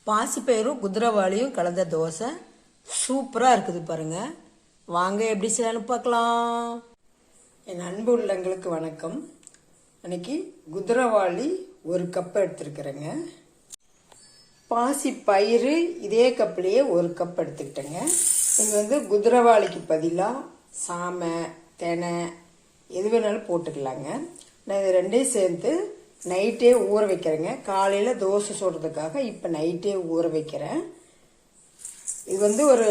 பாசிப்பயிரும் குதிரைவாளியும் கலந்த தோசை சூப்பராக இருக்குது பாருங்க. வாங்க எப்படி செய்யலாம்னு பார்க்கலாம். என் அன்பு உள்ளங்களுக்கு வணக்கம். அன்னைக்கு குதிரைவாளி ஒரு கப் எடுத்துருக்குறேங்க. பாசிப்பயிறு இதே கப்லேயே ஒரு கப் எடுத்துக்கிட்டேங்க. நீங்கள் குதிரைவாளிக்கு பதிலாக சாமை தெனை எது வேணாலும் போட்டுக்கலாங்க. நான் இது ரெண்டையும் சேர்த்து நைட்டே ஊற வைக்கிறேங்க. காலையில் தோசை சுடுறதுக்காக இப்போ நைட்டே ஊற வைக்கிறேன். இது ஒரு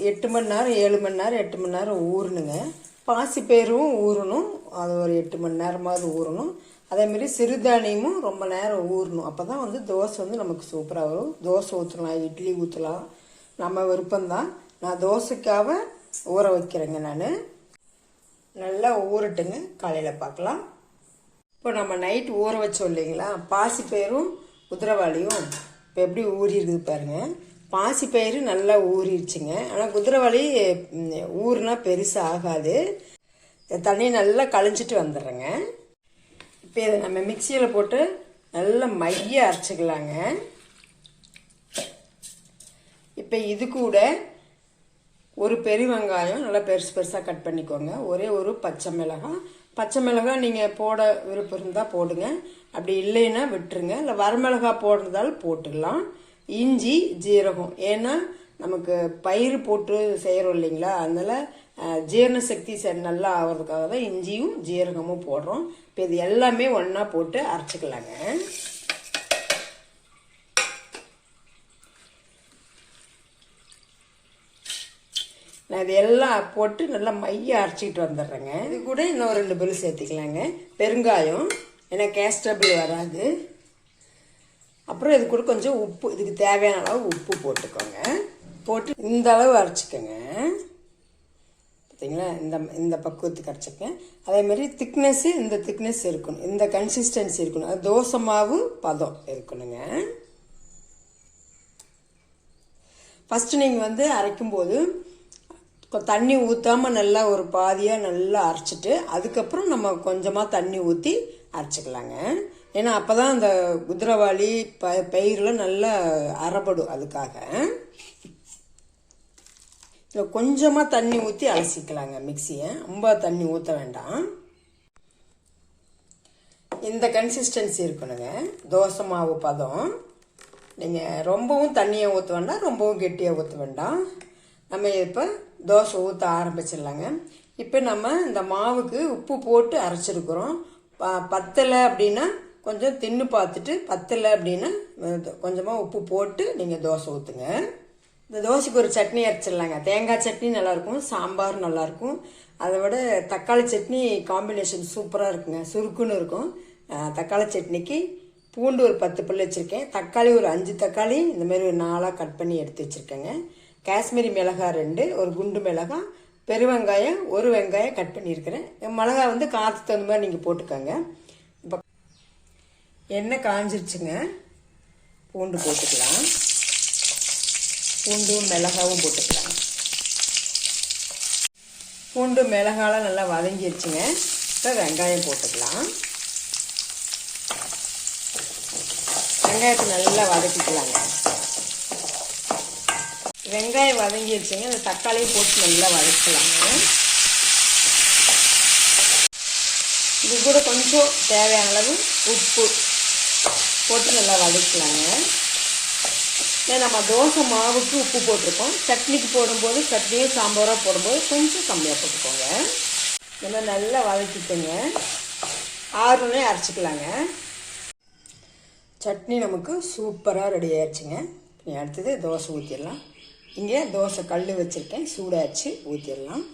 8 மணி நேரம் 7 மணி நேரம் 8 மணி நேரம் ஊறணுங்க. பாசிப்பயிரும் ஊறணும், அது ஒரு 8 மணி நேரமாவது ஊறணும். அதேமாரி சிறுதானியமும் ரொம்ப நேரம் ஊறணும். அப்போ தான் தோசை நமக்கு சூப்பராக வரும். தோசை ஊற்றலாம், இட்லி ஊற்றலாம், நம்ம விருப்பம்தான். நான் தோசைக்காக ஊற வைக்கிறேங்க. நான் நல்லா ஊறட்டுங்க, காலையில் பார்க்கலாம். இப்போ நம்ம நைட் ஊற வச்சோம் இல்லைங்களா, பாசிப்பயிரும் குதிரைவாளியும் இப்போ எப்படி ஊறி இருக்குது பாருங்க. பாசிப்பயிறு நல்லா ஊறிடுச்சுங்க. ஆனால் குதிரைவாளி ஊறுனா பெருசாக ஆகாது. தண்ணி நல்லா கழிஞ்சிட்டு வந்துடுறேங்க. இப்போ இதை நம்ம மிக்சியில் போட்டு நல்லா மைய அரைச்சிக்கலாங்க. இப்போ இது கூட ஒரு பெரிய வெங்காயம் நல்லா பெருசு பெருசாக கட் பண்ணிக்கோங்க. ஒரே ஒரு பச்சை மிளகாய் நீங்கள் போட விருப்பம் இருந்தால் போடுங்க, அப்படி இல்லைன்னா விட்டுருங்க. இல்லை வரமிளகாய் போடுறதாலும் போட்டுக்கலாம். இஞ்சி ஜீரகம், ஏன்னா நமக்கு பயிறு போட்டு செய்கிறோம் இல்லைங்களா, அதனால் ஜீரண சக்தி நல்லா ஆகிறதுக்காக தான் இஞ்சியும் ஜீரகமும் போடுறோம். இப்போ இது எல்லாமே ஒன்றா போட்டு அரைச்சிக்கலாங்க. நான் இது எல்லாம் போட்டு நல்லா மைய அரைச்சிக்கிட்டு வந்துடுறேங்க. இது கூட இன்னும் 2 பொருள் சேர்த்துக்கலாங்க. பெருங்காயம், ஏன்னா கேஸ்டபிள் வராது. அப்புறம் இது கூட கொஞ்சம் உப்பு, இதுக்கு தேவையான அளவு உப்பு போட்டுக்கோங்க. போட்டு இந்த அளவு அரைச்சிக்கோங்க. பார்த்தீங்களா, இந்த பக்குவத்துக்கு அரைச்சிக்கேன். அதேமாதிரி திக்னஸ்ஸு இந்த திக்னஸ் இருக்கணும், இந்த கன்சிஸ்டன்சி இருக்கணும். அது தோசை மாவு பதம் இருக்கணுங்க. ஃபஸ்ட்டு நீங்கள் அரைக்கும்போது தண்ணி ஊற்றாமல் நல்லா ஒரு பாதியாக நல்லா அரைச்சிட்டு அதுக்கப்புறம் நம்ம கொஞ்சமாக தண்ணி ஊற்றி அரைச்சிக்கலாங்க. ஏன்னா அப்போ தான் அந்த குதிரைவாளி பயிரில் நல்லா அரைப்படும். அதுக்காக இதில் கொஞ்சமாக தண்ணி ஊற்றி அலசிக்கலாங்க மிக்சியை. ரொம்ப தண்ணி ஊற்ற வேண்டாம். இந்த கன்சிஸ்டன்சி இருக்கணுங்க, தோசை மாவு பதம். நீங்கள் ரொம்பவும் தண்ணியை ஊற்ற வேண்டாம், ரொம்பவும் கெட்டியாக ஊற்ற வேண்டாம். நம்ம இப்போ தோசை ஊற்ற ஆரம்பிச்சிடலாங்க. இப்போ நம்ம இந்த மாவுக்கு உப்பு போட்டு அரைச்சிருக்கிறோம். பத்தலை அப்படின்னா கொஞ்சம் தின்னு பார்த்துட்டு, பத்தலை அப்படின்னா கொஞ்சமாக உப்பு போட்டு நீங்கள் தோசை ஊற்றுங்க. இந்த தோசைக்கு ஒரு சட்னி அரைச்சிடலாங்க. தேங்காய் சட்னி நல்லாயிருக்கும், சாம்பார் நல்லாயிருக்கும். அதை விட தக்காளி சட்னி காம்பினேஷன் சூப்பராக இருக்குங்க, சுருக்குன்னு இருக்கும். தக்காளி சட்னிக்கு பூண்டு ஒரு 10 பல் வச்சுருக்கேன். தக்காளி ஒரு 5 தக்காளி இந்தமாரி ஒரு 4 கட் பண்ணி எடுத்து வச்சுருக்கேங்க. காஷ்மீரி மிளகாய் 2, ஒரு குண்டு மிளகாய், பெருவெங்காயம் 1 வெங்காயம் கட் பண்ணியிருக்கிறேன். மிளகாய் காற்றுக்கு தகுந்த மாதிரி நீங்கள் போட்டுக்கோங்க. இப்போ எண்ணெய் காஞ்சிருச்சுங்க, பூண்டு போட்டுக்கலாம். பூண்டும் மிளகாவும் போட்டுக்கலாம். பூண்டு மிளகாலாம் நல்லா வதங்கிருச்சுங்க. இப்போ வெங்காயம் போட்டுக்கலாம். வெங்காயத்தை நல்லா வதக்கிக்கலாங்க. வெங்காயம் வதங்கிடுச்சுங்க. அந்த தக்காளியும் போட்டு நல்லா வதக்கலாங்க. இது கூட கொஞ்சம் தேவையான அளவு உப்பு போட்டு நல்லா வதக்கலாங்க. ஏன்னா நம்ம தோசை மாவுக்கு உப்பு போட்டிருக்கோம். சட்னிக்கு போடும்போது, சட்னியும் சாம்பாராக போடும்போது கொஞ்சம் கம்மியாக போட்டுக்கோங்க. இந்த மாதிரி நல்லா வதக்கிக்கோங்க. ஆறுனே அரைச்சிக்கலாங்க. சட்னி நமக்கு சூப்பராக ரெடி ஆயிடுச்சுங்க. நீ அடுத்தது தோசை ஊற்றிடலாம். இங்கே தோசை கல் வச்சுருக்கேன், சூடாச்சு, ஊற்றிடலாம்.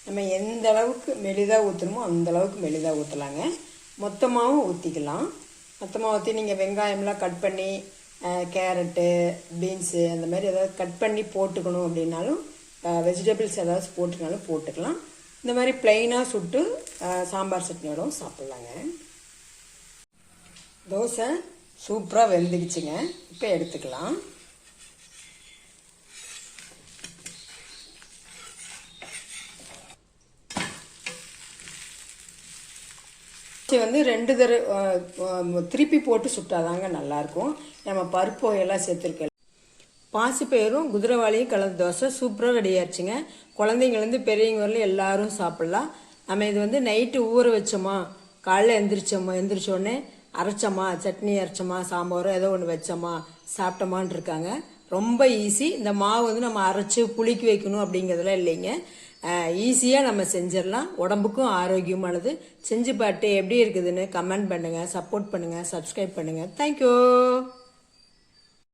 நம்ம எந்த அளவுக்கு மெலிதாக ஊற்றணுமோ அந்த அளவுக்கு மெலிதாக ஊற்றலாங்க. மொத்தமாகவும் ஊற்றிக்கலாம். மொத்தமாக ஊற்றி நீங்கள் வெங்காயம்லாம் கட் பண்ணி கேரட்டு, பீன்ஸு அந்த மாதிரி ஏதாவது கட் பண்ணி போட்டுக்கணும் அப்படின்னாலும், வெஜிடபிள்ஸ் ஏதாவது போட்டுனாலும் போட்டுக்கலாம். இந்த மாதிரி பிளெயினாக சுட்டு சாம்பார் சட்னியோடவும் சாப்பிட்லாங்க. தோசை சூப்பராக வெந்துடுச்சுங்க. இப்போ எடுத்துக்கலாம். வந்து 2 தடவை திருப்பி போட்டு சுட்டாதாங்க நல்லாயிருக்கும். நம்ம பருப்பு வகையெல்லாம் சேர்த்துருக்கோம். பாசிப்பயிரும் குதிரைவாளியும் கலந்த தோசை சூப்பராக ரெடி ஆயிடுச்சுங்க. குழந்தைங்கலேருந்து பெரியவங்க வரலும் எல்லாரும் சாப்பிட்லாம். நம்ம இது வந்து நைட்டு ஊற வச்சோமா, காலைல எந்திரிச்சோடனே அரைச்சோமா, சட்னி அரைச்சோமா, சாம்பாரோ ஏதோ ஒன்று வச்சோமா, சாப்பிட்டோமான் இருக்காங்க. ரொம்ப ஈஸி. இந்த மாவு வந்து நம்ம அரைச்சி புளிக்க வைக்கணும் அப்படிங்கிறதுலாம் இல்லைங்க. ஈஸியாக நம்ம செஞ்சிடலாம். உடம்புக்கும் ஆரோக்கியமானது. செஞ்சு பார்த்து எப்படி இருக்குதுன்னு கமெண்ட் பண்ணுங்கள், சப்போர்ட் பண்ணுங்கள், சப்ஸ்கிரைப் பண்ணுங்கள். தேங்க்யூ.